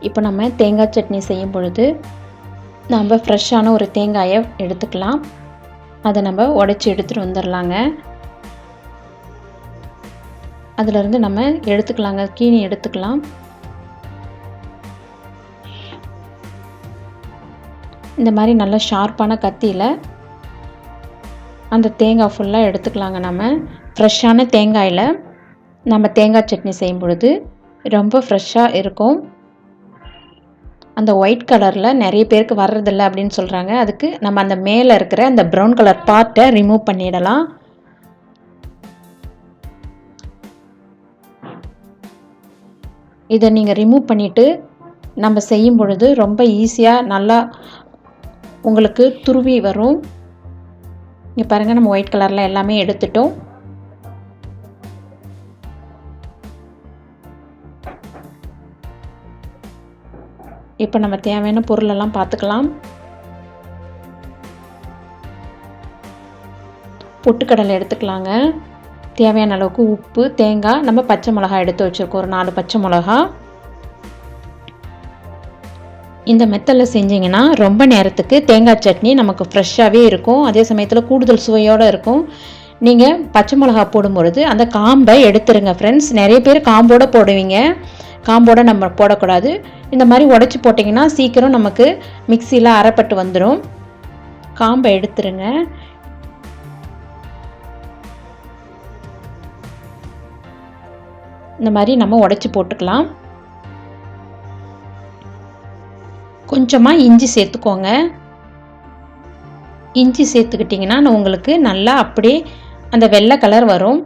இப்போ நம்ம தேங்காய் சட்னி செய்யும் பொழுது நம்ம ஃப்ரெஷ்ஷான ஒரு தேங்காயை எடுத்துக்கலாம். அதை நம்ம உடைச்சி எடுத்துகிட்டு வந்துடலாங்க. அதிலிருந்து நம்ம எடுத்துக்கலாங்க, கீனி எடுத்துக்கலாம். இந்த மாதிரி நல்ல ஷார்ப்பான கத்தியில் அந்த தேங்காய் ஃபுல்லாக எடுத்துக்கலாங்க. நம்ம ஃப்ரெஷ்ஷான தேங்காயில் நம்ம தேங்காய் சட்னி செய்யும் பொழுது ரொம்ப ஃப்ரெஷ்ஷாக இருக்கும். அந்த ஒயிட் கலரில் நிறைய பேருக்கு வர்றதில்லை அப்படின்னு சொல்கிறாங்க. அதுக்கு நம்ம அந்த மேலே இருக்கிற அந்த ப்ரௌன் கலர் பார்ட்டை ரிமூவ் பண்ணிடலாம். இதை நீங்கள் ரிமூவ் பண்ணிவிட்டு நம்ம செய்யும் பொழுது ரொம்ப ஈஸியாக நல்லா உங்களுக்கு துருவி வரும். இங்கே பாருங்கள், நம்ம ஒயிட் கலரில் எல்லாமே எடுத்துட்டோம். இப்போ நம்ம தேவையான பொருளெல்லாம் பார்த்துக்கலாம். பொட்டுக்கடலை எடுத்துக்கலாங்க. தேவையான அளவுக்கு உப்பு, தேங்காய், நம்ம பச்சை மிளகாய் எடுத்து வச்சுருக்கோம், ஒரு 4 பச்சை மிளகா. இந்த மெத்தடில் செஞ்சிங்கன்னா ரொம்ப நேரத்துக்கு தேங்காய் சட்னி நமக்கு ஃப்ரெஷ்ஷாகவே இருக்கும். அதே சமயத்தில் கூடுதல் சுவையோடு இருக்கும். நீங்கள் பச்சை மிளகா போடும்பொழுது அந்த காம்பை எடுத்துருங்க ஃப்ரெண்ட்ஸ். நிறைய பேர் காம்போடு போடுவீங்க. காம்போடு நம்ம போடக்கூடாது. இந்த மாதிரி உடச்சி போட்டிங்கன்னா சீக்கிரம் நமக்கு மிக்சியில் அரைப்பட்டு வந்துடும். காம்பை எடுத்துருங்க. இந்த மாதிரி நம்ம உடச்சி போட்டுக்கலாம். கொஞ்சமாக இஞ்சி சேர்த்துக்கோங்க. இஞ்சி சேர்த்துக்கிட்டிங்கன்னா உங்களுக்கு நல்லா அப்படியே அந்த வெள்ளை கலர் வரும்.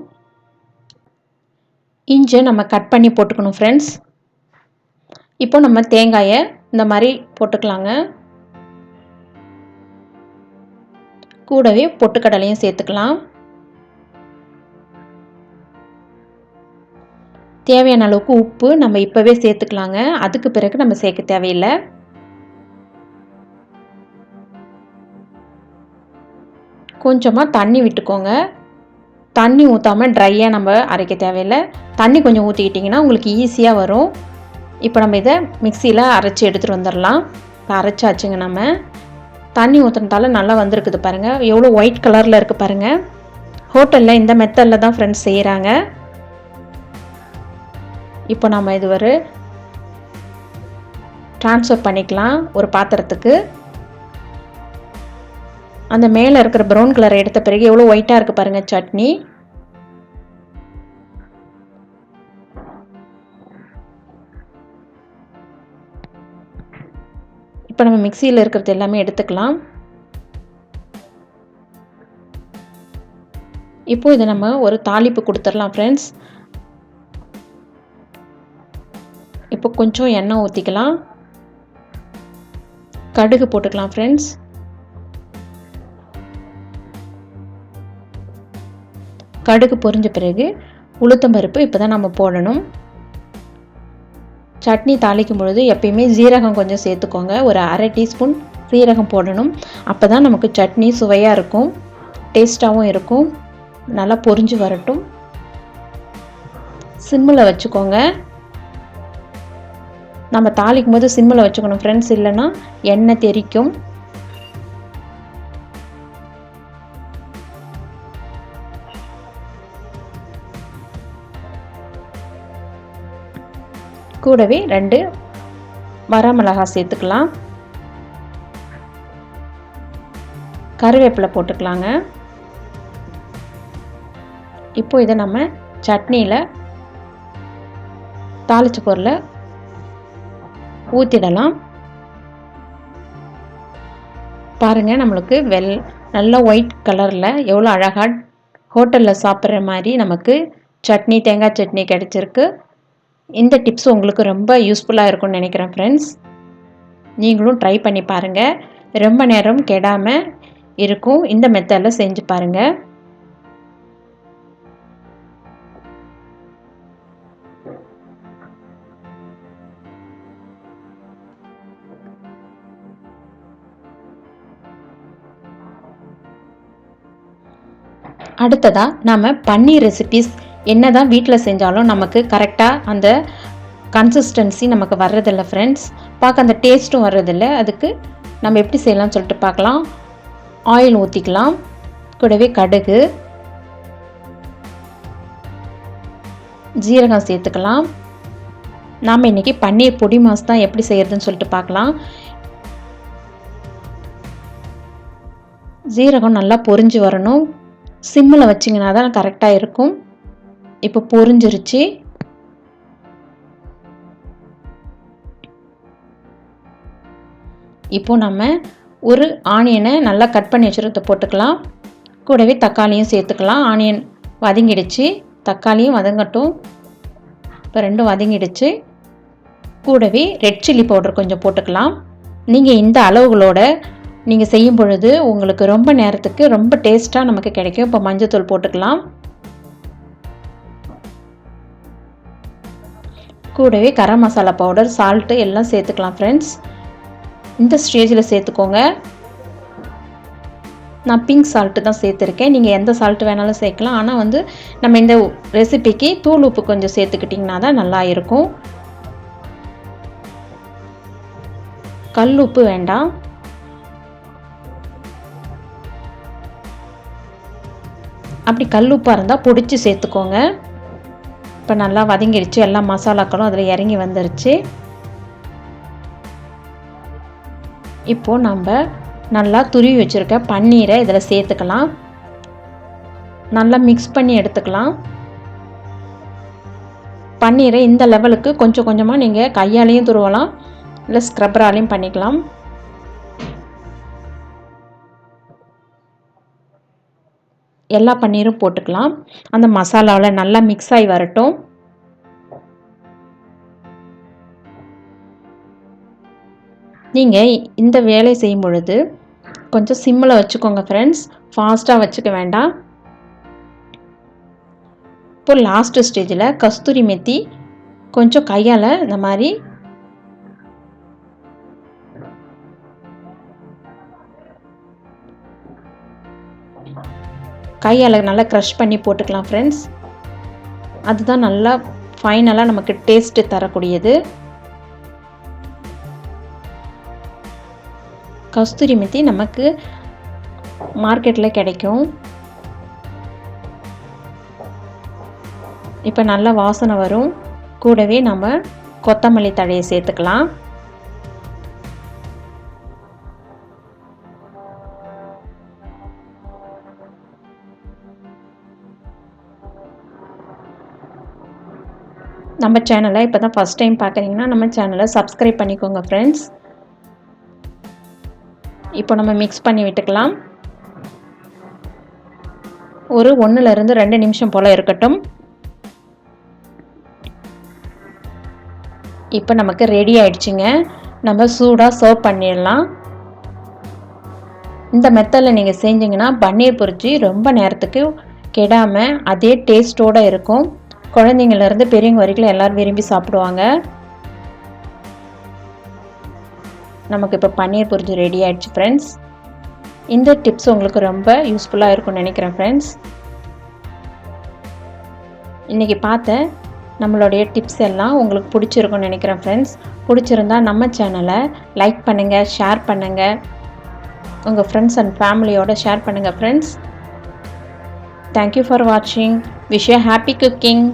இஞ்சி நம்ம கட் பண்ணி போட்டுக்கணும் ஃப்ரெண்ட்ஸ். இப்போ நம்ம தேங்காயை இந்த மாதிரி போட்டுக்கலாங்க. கூடவே பொட்டுக்கடலையும் சேர்த்துக்கலாம். தேவையான அளவுக்கு உப்பு நம்ம இப்போவே சேர்த்துக்கலாங்க. அதுக்கு பிறகு நம்ம சேர்க்க தேவையில்லை. கொஞ்சமாக தண்ணி விட்டுக்கோங்க. தண்ணி ஊற்றாமல் ட்ரையாக நம்ம அரைக்க தேவையில்லை. தண்ணி கொஞ்சம் ஊற்றிக்கிட்டிங்கன்னா உங்களுக்கு ஈஸியாக வரும். இப்போ நம்ம இதை மிக்சியில் அரைச்சி எடுத்துகிட்டு வந்துடலாம். இப்போ அரைச்சாச்சுங்க. நம்ம தண்ணி ஊற்றுனதால நல்லா வந்திருக்குது பாருங்கள். எவ்வளோ ஒயிட் கலரில் இருக்குது பாருங்கள். ஹோட்டலில் இந்த மெத்தடில் தான் ஃப்ரெண்ட்ஸ் செய்கிறாங்க. இப்போ நம்ம இது ஒரு ட்ரான்ஸ்ஃபர் பண்ணிக்கலாம் ஒரு பாத்திரத்துக்கு. அந்த மேலே இருக்கிற ப்ரௌன் கலரை எடுத்த பிறகு எவ்வளோ ஒயிட்டாக இருக்குது பாருங்கள் சட்னி. இப்போ நம்ம மிக்சியில் இருக்கிறது எல்லாமே எடுத்துக்கலாம். இப்போ இதை நம்ம ஒரு தாளிப்பு கொடுத்துடலாம் ஃப்ரெண்ட்ஸ். இப்போ கொஞ்சம் எண்ணெய் ஊற்றிக்கலாம். கடுகு போட்டுக்கலாம் ஃப்ரெண்ட்ஸ். கடுகு பொரிஞ்ச பிறகு உளுத்தம்பருப்பு இப்போ தான் நம்ம போடணும். சட்னி தாளிக்கும் பொழுது எப்பயுமே ஜீரகம் கொஞ்சம் சேர்த்துக்கோங்க. ஒரு அரை டீஸ்பூன் சீரகம் போடணும். அப்போ தான் நமக்கு சட்னி சுவையாக இருக்கும், டேஸ்ட்டாகவும் இருக்கும். நல்லா பொரிஞ்சு வரட்டும். சிம்மில் வச்சுக்கோங்க. நம்ம தாளிக்கும் போது சிம்மில் வச்சுக்கணும் ஃப்ரெண்ட்ஸ், இல்லைன்னா எண்ணெய் தெறிக்கும். கூடவே 2 வரமிளகாய் சேர்த்துக்கலாம். கருவேப்பிலை போட்டுக்கலாங்க. இப்போ இதை நம்ம சட்னியில் தாளிச்ச பொருளை ஊற்றிடலாம். பாருங்கள், நம்மளுக்கு நல்ல ஒயிட் கலரில் எவ்வளோ அழகாக ஹோட்டலில் சாப்பிட்ற மாதிரி நமக்கு சட்னி, தேங்காய் சட்னி கிடச்சிருக்கு. இந்த டிப்ஸ் உங்களுக்கு ரொம்ப யூஸ்ஃபுல்லாக இருக்கும்னு நினைக்கிறேன் ஃப்ரெண்ட்ஸ். நீங்களும் ட்ரை பண்ணி பாருங்கள். ரொம்ப நேரம் கெடாமல் இருக்கும். இந்த மெத்தடில் செஞ்சு பாருங்கள். அடுத்ததாக நம்ம பன்னீர் ரெசிபீஸ் என்னதான் வீட்டில் செஞ்சாலும் நமக்கு கரெக்டாக அந்த கன்சிஸ்டன்சி நமக்கு வர்றதில்ல ஃப்ரெண்ட்ஸ். பார்க்க அந்த டேஸ்ட்டும் வர்றதில்ல. அதுக்கு நம்ம எப்படி செய்யலாம்னு சொல்லிட்டு பார்க்கலாம். ஆயில் ஊற்றிக்கலாம். கூடவே கடுகு, ஜீரகம் சேர்த்துக்கலாம். நாம் இன்றைக்கி பன்னீர் பொடி மாஸ் தான் எப்படி செய்கிறதுன்னு சொல்லிட்டு பார்க்கலாம். ஜீரகம் நல்லா பொரிஞ்சு வரணும். சிம்மில் வச்சிங்கன்னா தான் கரெக்டாக இருக்கும். இப்போ பொரிஞ்சிருச்சு. இப்போது நம்ம ஒரு ஆனியனை நல்லா கட் பண்ணி வச்சுருக்க போட்டுக்கலாம். கூடவே தக்காளியும் சேர்த்துக்கலாம். ஆனியன் வதங்கிடுச்சு, தக்காளியும் வதங்கட்டும். இப்போ ரெண்டும் வதங்கிடுச்சு. கூடவே ரெட் சில்லி பவுடர் கொஞ்சம் போட்டுக்கலாம். நீங்கள் இந்த அளவுகளோட நீங்கள் செய்யும் பொழுது உங்களுக்கு ரொம்ப நேரத்துக்கு ரொம்ப டேஸ்ட்டாக நமக்கு கிடைக்கும். இப்போ மஞ்சள்தூள் போட்டுக்கலாம். கூடவே கரம் மசாலா பவுடர், சால்ட்டு எல்லாம் சேர்த்துக்கலாம் ஃப்ரெண்ட்ஸ். இந்த ஸ்டேஜில் சேர்த்துக்கோங்க. நான் பிங்க் சால்ட்டு தான் சேர்த்துருக்கேன். நீங்கள் எந்த சால்ட்டு வேணாலும் சேர்க்கலாம். ஆனால் வந்து நம்ம இந்த ரெசிபிக்கு தூள் உப்பு கொஞ்சம் சேர்த்துக்கிட்டிங்கன்னா தான் நல்லா இருக்கும். கல் உப்பு வேண்டாம். அப்படி கல் உப்பாக இருந்தால் பொடிச்சு சேர்த்துக்கோங்க. இப்போ நல்லா வதங்கிடுச்சு. எல்லா மசாலாக்களும் அதில் இறங்கி வந்துருச்சு. இப்போது நம்ம நல்லா துருவி வச்சுருக்க பன்னீரை இதில் சேர்த்துக்கலாம். நல்லா மிக்ஸ் பண்ணி எடுத்துக்கலாம். பன்னீரை இந்த லெவலுக்கு கொஞ்சம் கொஞ்சமாக நீங்கள் கையாலையும் துருவலாம், இல்லை ஸ்க்ரப்பராலையும் பண்ணிக்கலாம். எல்லா பன்னீரும் போட்டுக்கலாம். அந்த மசாலாவில் நல்லா மிக்ஸ் ஆகி வரட்டும். நீங்கள் இந்த வேலை செய்யும் பொழுது கொஞ்சம் சிம்மில் வச்சுக்கோங்க ஃப்ரெண்ட்ஸ். ஃபாஸ்ட்டாக வச்சுக்க வேண்டாம். இப்போ லாஸ்ட் ஸ்டேஜில் கஸ்தூரி மெத்தி கொஞ்சம் கையால் இந்த மாதிரி கையால் நல்லா க்ரஷ் பண்ணி போட்டுக்கலாம் ஃப்ரெண்ட்ஸ். அதுதான் நல்லா ஃபைனலாக நமக்கு டேஸ்ட்டு தரக்கூடியது. கஸ்தூரி மெத்தி நமக்கு மார்க்கெட்டில் கிடைக்கும். இப்போ நல்லா வாசனை வரும். கூடவே நம்ம கொத்தமல்லி தழையை சேர்த்துக்கலாம். நம்ம சேனலை இப்போ தான் ஃபஸ்ட் டைம் பார்க்குறீங்கன்னா நம்ம சேனலை சப்ஸ்கிரைப் பண்ணிக்கோங்க ஃப்ரெண்ட்ஸ். இப்போ நம்ம மிக்ஸ் பண்ணி விட்டுக்கலாம். ஒரு 1லேருந்து 2 நிமிஷம் போல் இருக்கட்டும். இப்போ நமக்கு ரெடி ஆயிடுச்சுங்க. நம்ம சூடாக சர்வ் பண்ணிடலாம். இந்த மெத்தடில் நீங்கள் செஞ்சிங்கன்னா பன்னீர் பொரிச்சி ரொம்ப நேரத்துக்கு கெடாமல் அதே டேஸ்ட்டோடு இருக்கும். குழந்தைங்கள்லேருந்து பெரியவங்க வரைக்கும் எல்லோரும் விரும்பி சாப்பிடுவாங்க. நமக்கு இப்போ பன்னீர் பொரிச்சி ரெடி ஆகிடுச்சு ஃப்ரெண்ட்ஸ். இந்த டிப்ஸ் உங்களுக்கு ரொம்ப யூஸ்ஃபுல்லாக இருக்கும்னு நினைக்கிறேன் ஃப்ரெண்ட்ஸ். இன்றைக்கி பார்த்த நம்மளுடைய டிப்ஸ் எல்லாம் உங்களுக்கு பிடிச்சிருக்கும்னு நினைக்கிறேன் ஃப்ரெண்ட்ஸ். பிடிச்சிருந்தா நம்ம சேனலை லைக் பண்ணுங்கள், ஷேர் பண்ணுங்கள், உங்கள் ஃப்ரெண்ட்ஸ் அண்ட் ஃபேமிலியோடு ஷேர் பண்ணுங்கள் ஃப்ரெண்ட்ஸ். தேங்க்யூ ஃபார் வாட்சிங். Wish you happy cooking.